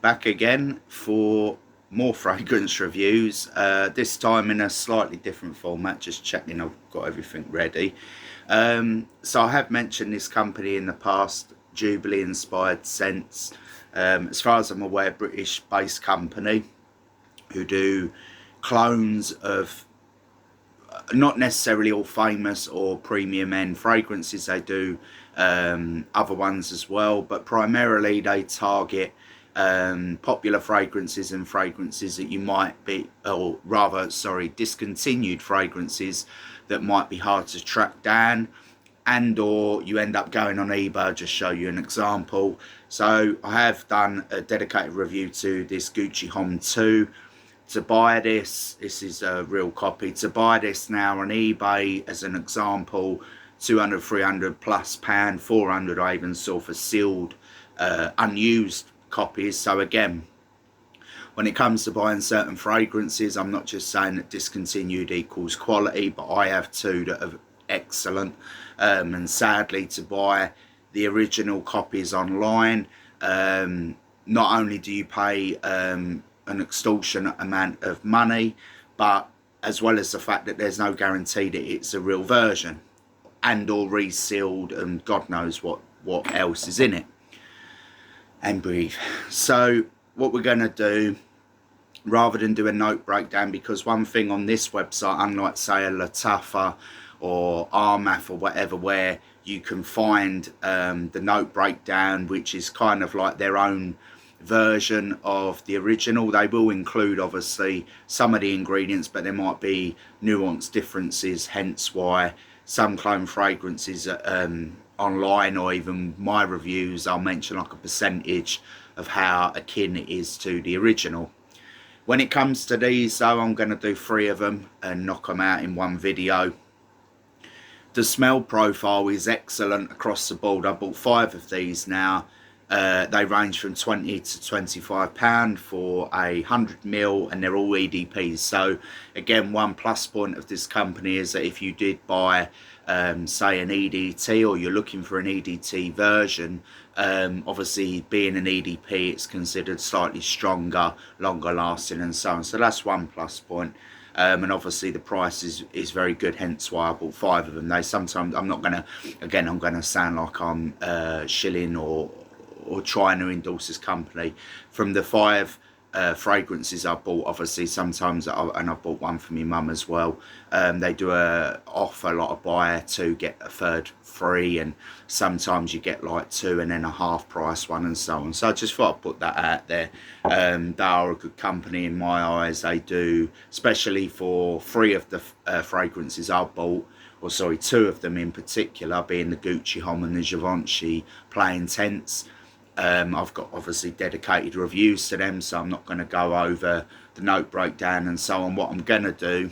back again for more fragrance reviews, this time in a slightly different format, just checking I've got everything ready. So I have mentioned this company in the past, Jubilee inspired scents. As far as I'm aware, British based company who do clones of not necessarily all famous or premium end fragrances. They do other ones as well, but primarily they target popular fragrances and fragrances that you might be, or rather, sorry, discontinued fragrances that might be hard to track down, and or you end up going on eBay. I'll just show you an example. So I have done a dedicated review to this Gucci Homme 2. To buy this is a real copy. To buy this now on eBay, as an example, 200, 300 plus pound, 400 I even saw for sealed, unused copies. So again, when it comes to buying certain fragrances, I'm not just saying that discontinued equals quality, but I have two that are excellent. And sadly, to buy the original copies online, not only do you pay an extortionate amount of money, but as well as the fact that there's no guarantee that it's a real version, and or resealed, and God knows what else is in it. And breathe. So what we're going to do, rather than do a note breakdown, because one thing on this website, unlike say a Latafa or Armath or whatever, where you can find the note breakdown, which is kind of like their own version of the original. They will include obviously some of the ingredients, but there might be nuanced differences, hence why some clone fragrances online, or even my reviews, I'll mention like a percentage of how akin it is to the original. When it comes to these though, I'm going to do 3 of them and knock them out in one video. The smell profile is excellent across the board. I bought 5 of these now. They range from £20 to £25 for 100ml, and they're all EDPs. So again, one plus point of this company is that if you did buy say an EDT, or you're looking for an EDT version, obviously being an EDP, it's considered slightly stronger, longer lasting and so on. So that's one plus point. And obviously the price is very good, hence why I bought 5 of them. They sometimes, I'm not gonna, again, I'm gonna sound like I'm shilling or trying to endorse this company. From the 5 fragrances I bought, obviously sometimes, and I bought one for my mum as well, they do offer like a buy 2 get a third free, and sometimes you get like 2 and then a half price one and so on. So I just thought I'd put that out there. They are a good company in my eyes. They do, especially for 3 of the fragrances I bought, or sorry, 2 of them in particular, being the Gucci Homme and the Givenchy Play Intense. I've got obviously dedicated reviews to them, so I'm not going to go over the note breakdown and so on. What I'm going to do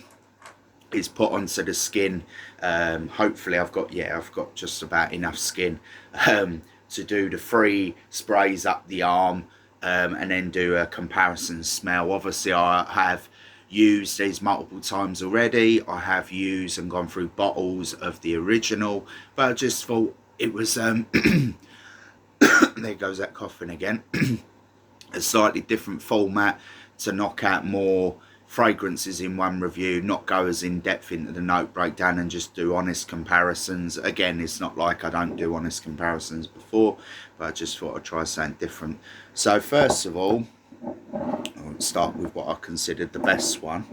is put onto the skin, hopefully I've got just about enough skin to do the 3 sprays up the arm, and then do a comparison smell. Obviously I have used these multiple times already. I have used and gone through bottles of the original, but I just thought it was there goes that coughing again. A slightly different format to knock out more fragrances in one review, not go as in depth into the note breakdown, and just do honest comparisons. Again, it's not like I don't do honest comparisons before, but I just thought I'd try something different. So first of all, I'll start with what I considered the best one,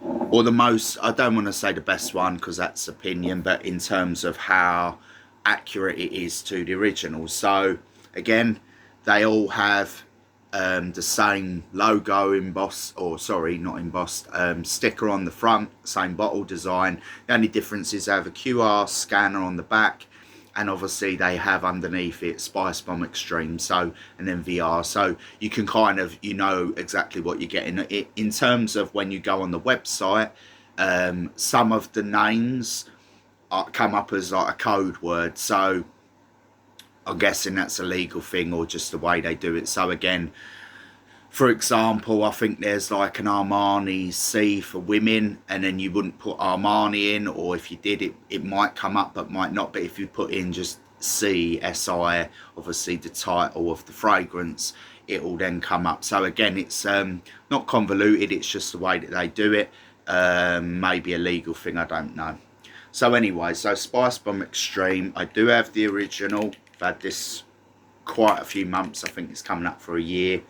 or the most, I don't want to say the best one because that's opinion, but in terms of how accurate it is to the original. So again, they all have the same logo embossed, or sorry, not embossed, sticker on the front, same bottle design. The only difference is they have a QR scanner on the back, and obviously they have underneath it Spice Bomb Extreme, so, and then VR, so you can kind of, you know exactly what you're getting. In terms of when you go on the website, some of the names come up as like a code word, so I'm guessing that's a legal thing or just the way they do it. So again, for example, I think there's like an Armani C for women, and then you wouldn't put Armani in, or if you did, it might come up but might not. But if you put in just obviously the title of the fragrance, it will then come up. So again, it's not convoluted, it's just the way that they do it. Maybe a legal thing, I don't know. So anyway, so Spice Bomb Extreme, I do have the original. I've had this quite a few months. I think it's coming up for a year.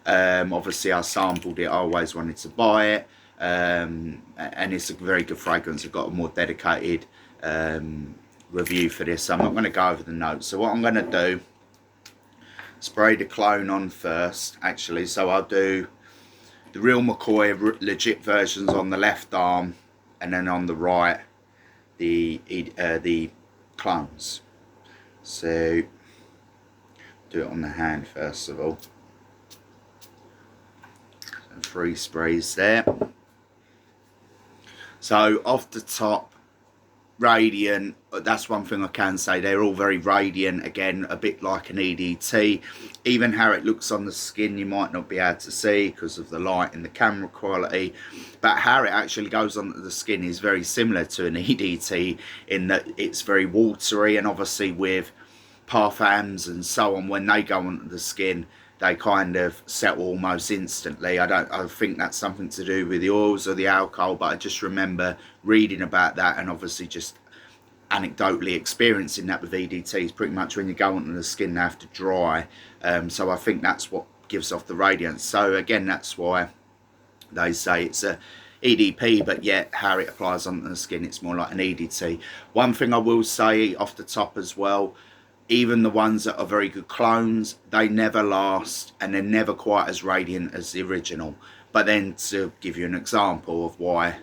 Obviously I sampled it, I always wanted to buy it, and it's a very good fragrance. I've got a more dedicated review for this, so I'm not going to go over the notes. So what I'm going to do, spray the clone on first actually. So I'll do the real McCoy legit versions on the left arm, and then on the right the clones. So do it on the hand first of all. So 3 sprays there. So off the top, radiant. That's one thing I can say, they're all very radiant, again a bit like an EDT. Even how it looks on the skin you might not be able to see because of the light and the camera quality, but how it actually goes onto the skin is very similar to an EDT in that it's very watery, and obviously with parfums and so on, when they go onto the skin they kind of settle almost instantly. I think that's something to do with the oils or the alcohol, but I just remember reading about that and obviously just anecdotally experiencing that with EDTs. Pretty much when you go onto the skin they have to dry, so I think that's what gives off the radiance. So again, that's why they say it's a EDP, but yet how it applies onto the skin, it's more like an EDT. One thing I will say off the top as well, even the ones that are very good clones, they never last and they're never quite as radiant as the original. But then to give you an example of why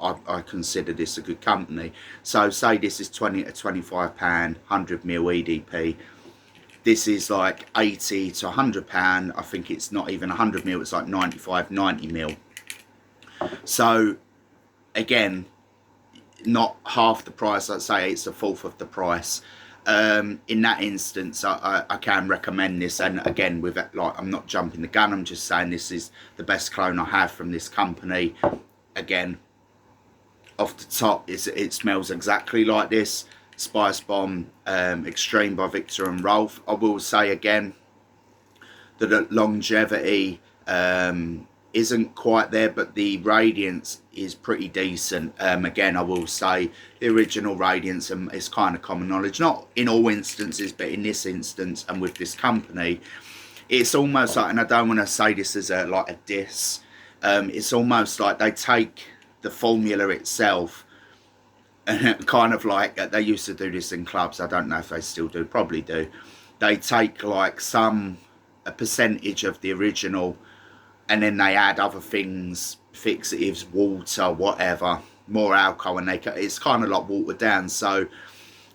I consider this a good company, so say this is 20 to 25 pound 100 ml EDP. This is like 80 to 100 pound. I think it's not even 100 ml, it's like 95, 90 ml. So again, not half the price. I'd say it's a fourth of the price. In that instance, I can recommend this, and again, with it, like, I'm not jumping the gun, I'm just saying this is the best clone I have from this company. Again, off the top, it smells exactly like this Spice Bomb Extreme by Victor and Rolf. I will say again that the longevity isn't quite there, but the radiance is pretty decent. Again, I will say the original radiance, and it's kind of common knowledge, not in all instances, but in this instance and with this company, it's almost like, and I don't want to say this as like a diss, it's almost like they take the formula itself and kind of like, they used to do this in clubs, I don't know if they still do, probably do, they take like a percentage of the original and then they add other things, fixatives, water, whatever, more alcohol, and it's kind of like watered down. So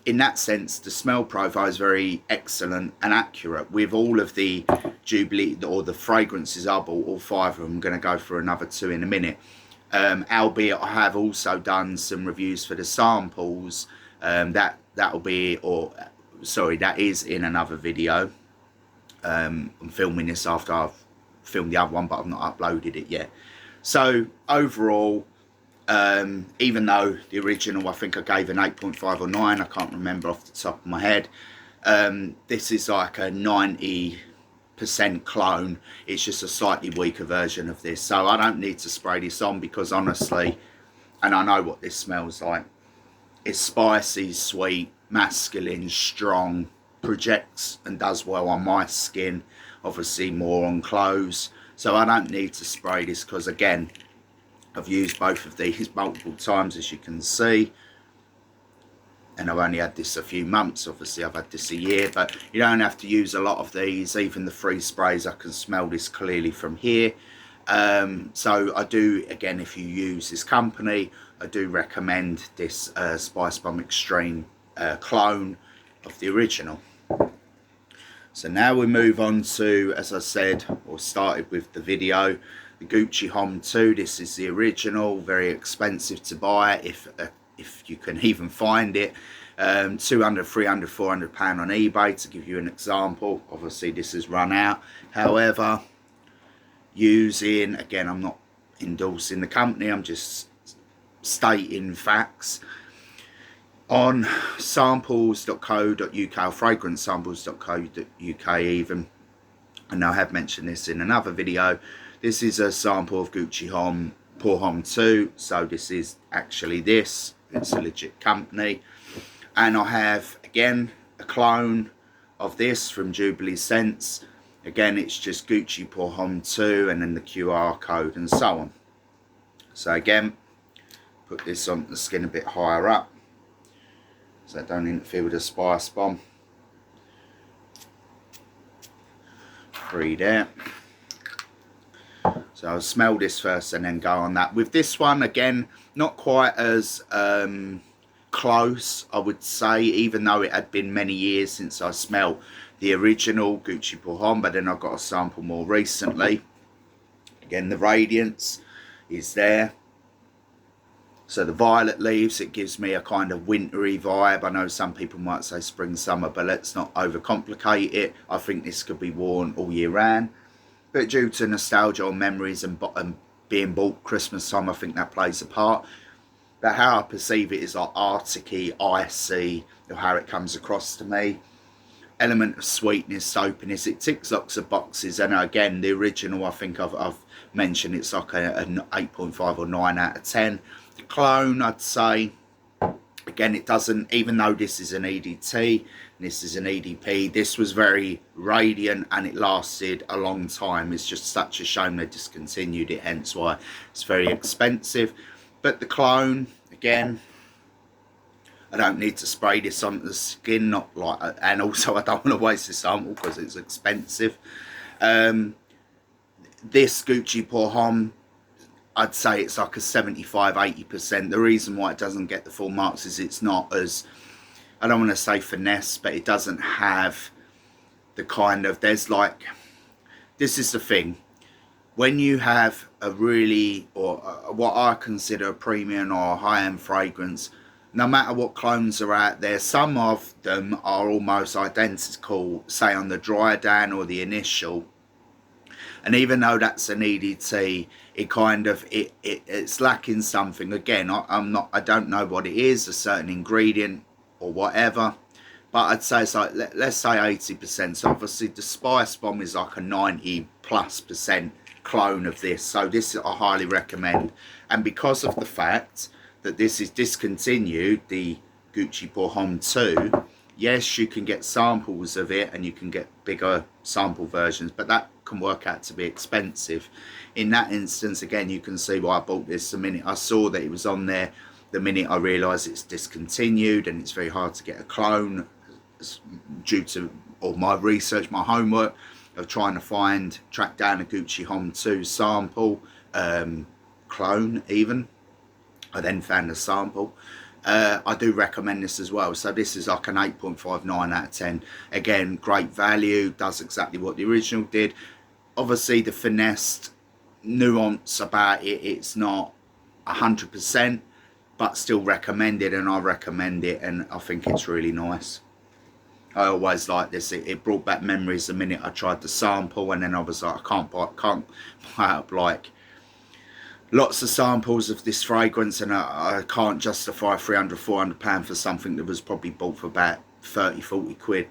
in that sense, the smell profile is very excellent and accurate. With all of the Jubilee, or the fragrances I bought, all 5 of them, I'm going to go for another 2 in a minute. Albeit I have also done some reviews for the samples. That'll be, or sorry, that is in another video. I'm filming this after I've filmed the other one, but I've not uploaded it yet. So overall, even though the original I think I gave an 8.5 or 9, I can't remember off the top of my head, this is like a 90% clone. It's just a slightly weaker version of this, so I don't need to spray this on, because honestly, and I know what this smells like, it's spicy, sweet, masculine, strong, projects and does well on my skin, obviously more on clothes. So I don't need to spray this, because again, I've used both of these multiple times, as you can see, and I've only had this a few months. Obviously I've had this a year, but you don't have to use a lot of these. Even the 3 sprays, I can smell this clearly from here. So I do, again, if you use this company, I do recommend this Spice Bomb Extreme clone of the original. So now we move on to, as I said, or started with the video, the Gucci Homme 2. This is the original, very expensive to buy, if you can even find it. 200, 300, 400 pound on eBay, to give you an example. Obviously this has run out. However, using, again, I'm not endorsing the company, I'm just stating facts. on samples.co.uk or fragrancesamples.co.uk even, and I have mentioned this in another video. This is a sample of Gucci Homme Pour Homme 2, so this is actually this. It's a legit company. And I have, again, a clone of this from Jubilee Scents. Again, it's just Gucci Pour Homme 2 and then the QR code and so on. So again, put this on the skin a bit higher up so I don't interfere with the spice bomb. Breathe out. So I'll smell this first and then go on that. With this one, again, not quite as close, I would say, even though it had been many years since I smelled the original Gucci Pour Homme, but then I got a sample more recently. Again, the radiance is there. So the violet leaves, it gives me a kind of wintry vibe. I know some people might say spring, summer, but let's not overcomplicate it. I think this could be worn all year round. But due to nostalgia or memories and being bought Christmas time, I think that plays a part. But how I perceive it is like arctic-y, icy, or how it comes across to me. Element of sweetness, soapiness, it ticks lots of boxes. And again, the original, I think I've mentioned, it's like an 8.5 or 9 out of 10. The clone, I'd say, again, it doesn't, even though this is an EDT, this is an EDP, this was very radiant and it lasted a long time. It's just such a shame they discontinued it, hence why it's very expensive. But the clone, again, I don't need to spray this onto the skin, not like, and also I don't want to waste the sample because it's expensive. This Gucci Pour Homme, I'd say it's like a 75-80%. The reason why it doesn't get the full marks is it's not as, I don't want to say finesse, but it doesn't have the kind of, there's like, this is the thing. When you have a really, or what I consider a premium or a high-end fragrance, no matter what clones are out there, some of them are almost identical, say on the dry down or the initial. And even though that's an EDT, it kind of, it's lacking something. Again, I don't know what it is, a certain ingredient or whatever. But I'd say it's like, let's say 80%. So obviously the spice bomb is like a 90+% clone of this. So this I highly recommend. And because of the fact that this is discontinued, the Gucci Pour Homme 2, yes, you can get samples of it and you can get bigger sample versions, but that can work out to be expensive. In that instance, again, you can see why I bought this the minute I saw that it was on there. The minute I realised it's discontinued and it's very hard to get a clone due to all my research, my homework of trying to track down a Gucci Homme 2 sample, clone even. I then found a sample. I do recommend this as well. So this is like an 8.59 out of 10. Again, great value, does exactly what the original did. Obviously the finessed nuance about it, it's not 100%, but still recommended, and I recommend it, and I think it's really nice. I always like this. It brought back memories the minute I tried the sample, and then I was like, I can't buy up like lots of samples of this fragrance, and I can't justify £300-400 for something that was probably bought for about 30-40 quid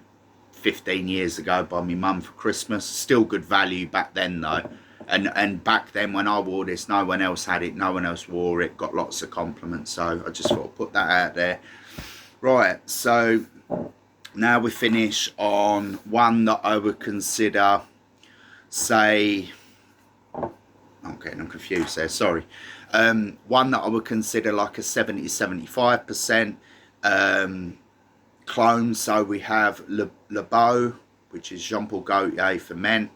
15 years ago by my mum for Christmas. Still good value back then though, and back then when I wore this, no one else had it, no one else wore it, got lots of compliments, so I just thought I'd put that out there. Right, so now we finish on one that I would consider, say, I'm confused there, sorry. One that I would consider like a 70-75% clone. So we have Le Beau, which is Jean Paul Gaultier for men.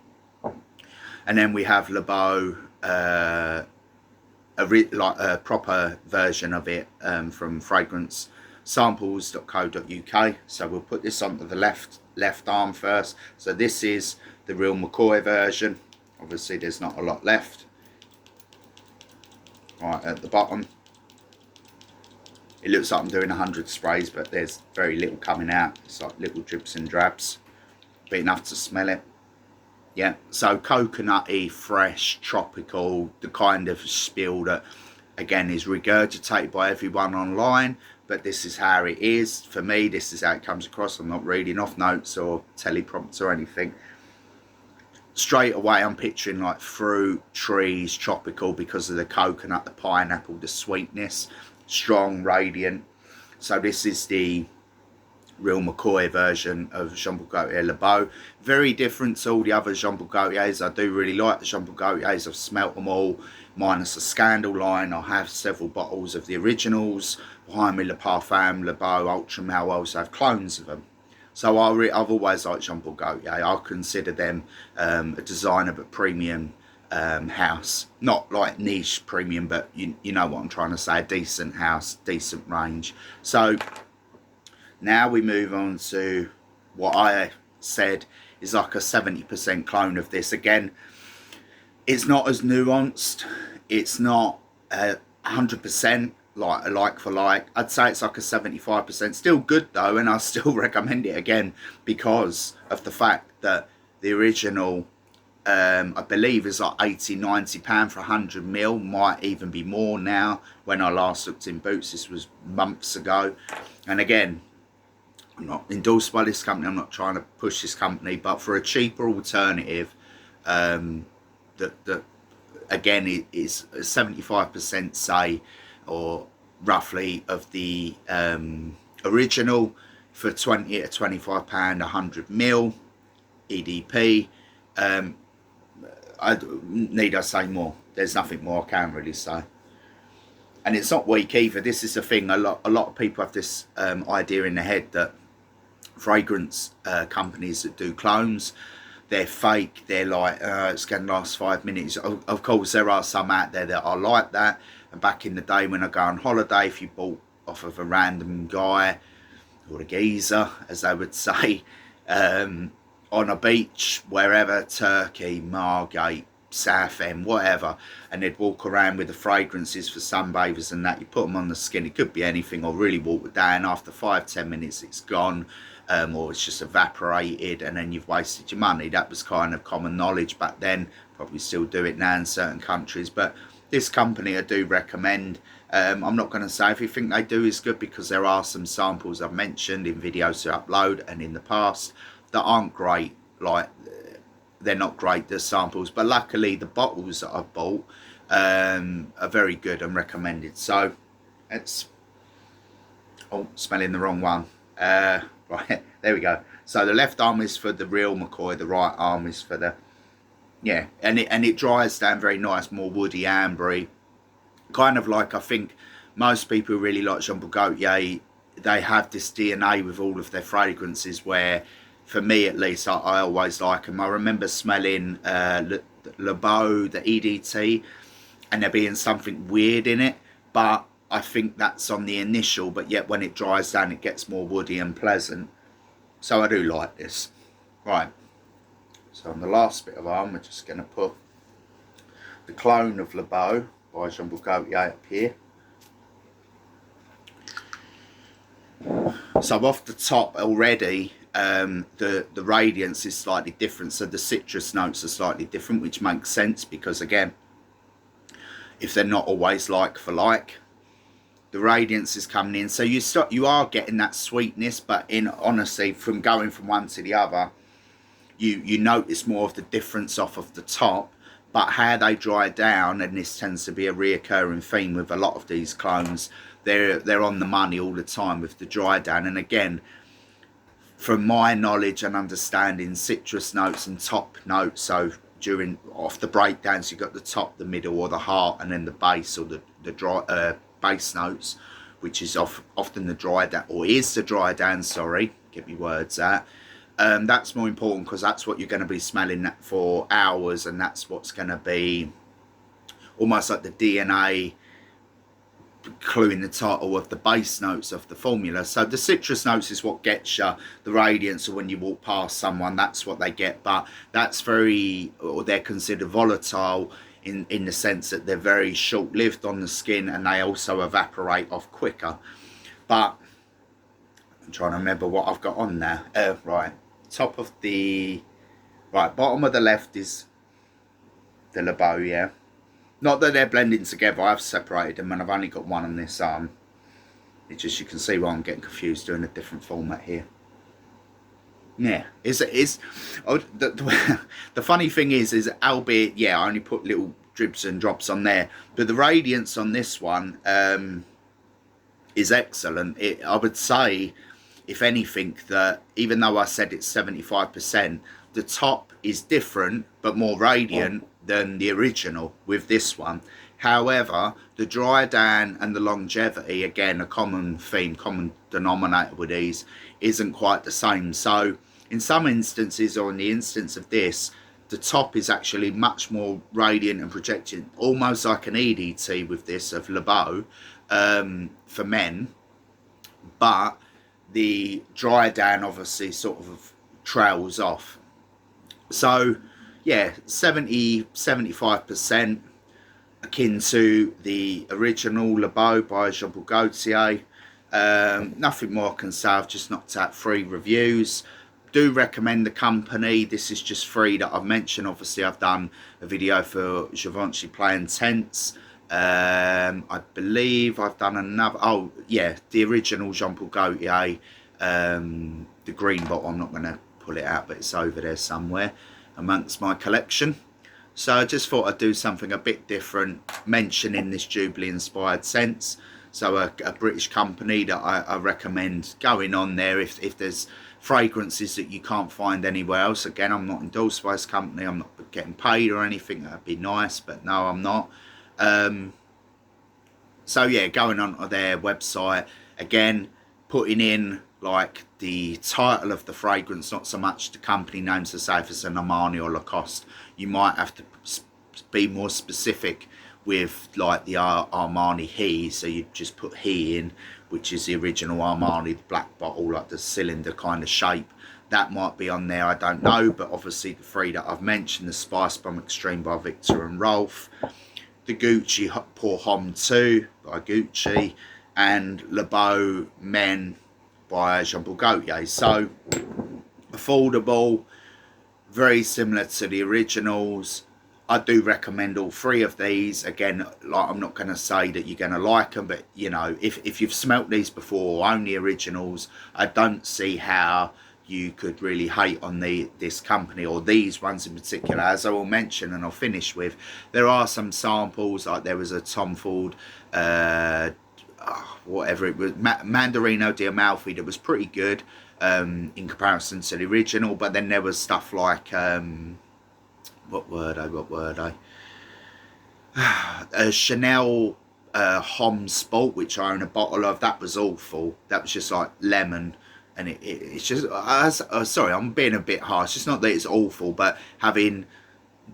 And then we have Le Beau, like a proper version of it from fragrancesamples.co.uk. So we'll put this onto the left arm first. So this is the real McCoy version. Obviously there's not a lot left. Right at the bottom, it looks like I'm doing 100 sprays, but there's very little coming out. It's like little drips and drabs, but enough to smell it. Yeah, so coconutty, fresh, tropical, the kind of spiel that again, is regurgitated by everyone online, but this is how it is. For me, this is how it comes across. I'm not reading off notes or teleprompter or anything. Straight away, I'm picturing like fruit, trees, tropical, because of the coconut, the pineapple, the sweetness, strong, radiant. So this is the real McCoy version of Jean Paul Gaultier Le Beau. Very different to all the other Jean Paul Gaultiers. I do really like the Jean Paul Gaultiers. I've smelt them all, minus the Scandal line. I have several bottles of the originals. Behind me, Le Parfum, Le Beau, Ultra Male. I also have clones of them. So I've always liked Jean Paul Gaultier. I consider them a designer but premium house. Not like niche premium, but you know what I'm trying to say. A decent house, decent range. So now we move on to what I said is like a 70% clone of this. Again, it's not as nuanced. It's not 100%. Like for like. I'd say it's like a 75%. Still good though, and I still recommend it again because of the fact that the original I believe is like £80–90 for 100ml, might even be more now. When I last looked in Boots, this was months ago. And again, I'm not endorsed by this company, I'm not trying to push this company, but for a cheaper alternative that again it is 75% say, or roughly, of the original for £20 to £25, 100ml EDP. Need I say more? There's nothing more I can really say. And it's not weak either. This is the thing, a lot of people have this idea in their head that fragrance companies that do clones, they're fake, they're like, it's going to last 5 minutes. Of course, there are some out there that are like that. And back in the day when I go on holiday, if you bought off of a random guy, or a geezer, as they would say, on a beach, wherever, Turkey, Margate, Southend, whatever, and they'd walk around with the fragrances for sunbathers and that, you put them on the skin, it could be anything, or really water down, after 5–10 minutes it's gone, or it's just evaporated, and then you've wasted your money. That was kind of common knowledge back then, probably still do it now in certain countries, but this company I do recommend. I'm not going to say everything they do is good, because there are some samples I've mentioned in videos to upload and in the past that aren't great. Like, they're not great, the samples, but luckily the bottles that I've bought are very good and recommended. So it's smelling the wrong one. Right, there we go. So the left arm is for the real McCoy, the right arm is for the, yeah, and it dries down very nice, more woody, ambery, kind of like, I think most people who really like Jean Paul Gaultier, they have this DNA with all of their fragrances, where for me at least, I always like them. I remember smelling Le Beau, the EDT, and there being something weird in it, but I think that's on the initial, but yet when it dries down it gets more woody and pleasant. So I do like this. Right, so on the last bit of arm, we're just going to put the clone of Le Beau by Jean Paul Gaultier up here. So off the top already, the radiance is slightly different, so the citrus notes are slightly different, which makes sense, because again, if they're not always like for like, the radiance is coming in, so you are getting that sweetness, but in honesty, from going from one to the other, you notice more of the difference off of the top. But how they dry down, and this tends to be a reoccurring theme with a lot of these clones, they're on the money all the time with the dry down. And again, from my knowledge and understanding, citrus notes and top notes, so during off the breakdowns, you've got the top, the middle, or the heart, and then the base, or the dry base notes, which is often the dry down, or is the dry down, sorry, get me words out. That's more important, because that's what you're going to be smelling for hours, and that's what's going to be almost like the DNA cluing the title of the base notes of the formula. So the citrus notes is what gets you the radiance, or when you walk past someone, that's what they get. But that's very, or they're considered volatile in the sense that they're very short-lived on the skin, and they also evaporate off quicker. But I'm trying to remember what I've got on now. Right, top of the, right, bottom of the left is the Le Beau, yeah. Not that they're blending together, I've separated them and I've only got one on this arm. It's just, you can see why I'm getting confused doing a different format here. Yeah, the funny thing is albeit, yeah, I only put little dribs and drops on there, but the radiance on this one is excellent. I would say, if anything, that even though I said it's 75%, the top is different but more radiant than the original with this one. However, the dry down and the longevity, again, a common theme, common denominator with these, isn't quite the same. So in some instances, or in the instance of this, the top is actually much more radiant and projecting, almost like an EDT with this of Beau for men, but the dry down obviously sort of trails off. So yeah, 75% akin to the original Beau by Jubilee. Nothing more I can say. I've just knocked out 3 reviews. Do recommend the company. This is just 3 that I've mentioned. Obviously I've done a video for Givenchy playing tents. I believe I've done another, oh yeah, the original Jean Paul Gaultier, the green bottle. I'm not going to pull it out, but it's over there somewhere amongst my collection. So I just thought I'd do something a bit different, mentioning this Jubilee inspired scents. So a British company that I recommend going on there if there's fragrances that you can't find anywhere else. Again, I'm not endorsed by this company, I'm not getting paid or anything. That'd be nice, but no, I'm not. So yeah, going on to their website, again, putting in like the title of the fragrance, not so much the company name. So say if it's an Armani or Lacoste, you might have to be more specific with like the Armani He, so you just put He in, which is the original Armani, the black bottle, like the cylinder kind of shape. That might be on there, I don't know, but obviously the 3 that I've mentioned, the Spice Bomb Extreme by Victor and Rolf, the Gucci Pour Homme 2 by Gucci, and Beau Men by Jean Paul Gaultier. So affordable, very similar to the originals. I do recommend all 3 of these. Again, like, I'm not going to say that you're going to like them, but you know, if you've smelt these before, only originals, I don't see how you could really hate on this company or these ones in particular. As I will mention and I'll finish with, there are some samples, like there was a Tom Ford whatever it was, Mandarino di Amalfi, that was pretty good in comparison to the original. But then there was stuff like what were they? Chanel Homme Sport, which I own a bottle of. That was awful. That was just like lemon, and it's just sorry, I'm being a bit harsh. It's not that it's awful, but having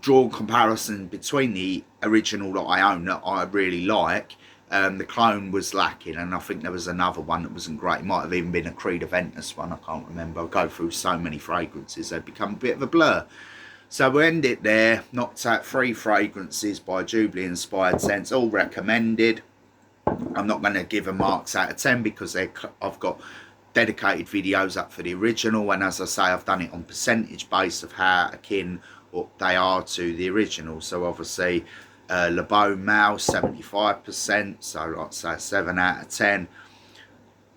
drawn comparison between the original that I own that I really like, the clone was lacking, and I think there was another one that wasn't great. It might have even been a Creed Aventus one, I can't remember. I go through so many fragrances, they've become a bit of a blur. So we'll end it there. Knocked out 3 fragrances by Jubilee inspired scents, all recommended. I'm not going to give them marks out of 10 because I've got dedicated videos up for the original, and as I say, I've done it on percentage base of how akin they are to the original. So obviously Beau Male 75%, so like say 7 out of 10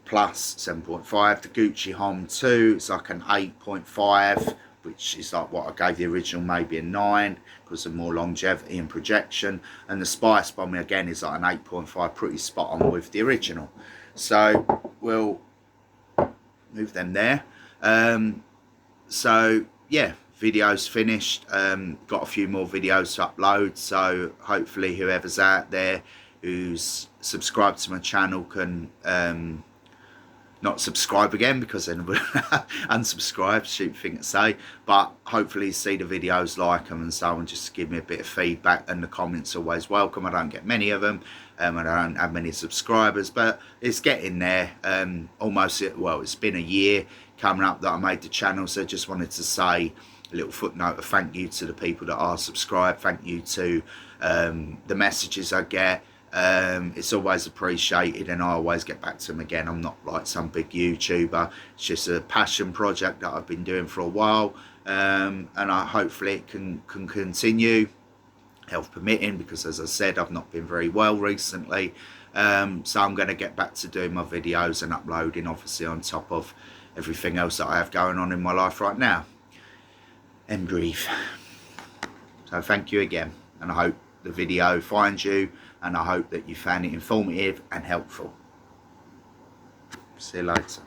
plus 7.5. The Gucci Homme 2, it's like an 8.5, which is like what I gave the original, maybe a 9 because of more longevity and projection. And the Spice Bomb again is like an 8.5, pretty spot on with the original. So we'll move them there. So yeah, video's finished. Got a few more videos to upload, so hopefully whoever's out there who's subscribed to my channel can not subscribe again, because then unsubscribe, stupid thing to say, but hopefully see the videos, like them and so on, just to give me a bit of feedback. And the comments are always welcome. I don't get many of them, I don't have many subscribers, but it's getting there. Almost, well, it's been a year coming up that I made the channel, so just wanted to say a little footnote of thank you to the people that are subscribed. Thank you to the messages I get. It's always appreciated, and I always get back to them again. I'm not like some big YouTuber. It's just a passion project that I've been doing for a while, and hopefully it can continue. health permitting, because as I said, I've not been very well recently. So I'm going to get back to doing my videos and uploading, obviously, on top of everything else that I have going on in my life right now. And breathe. So thank you again, and I hope the video finds you, and I hope that you found it informative and helpful. See you later.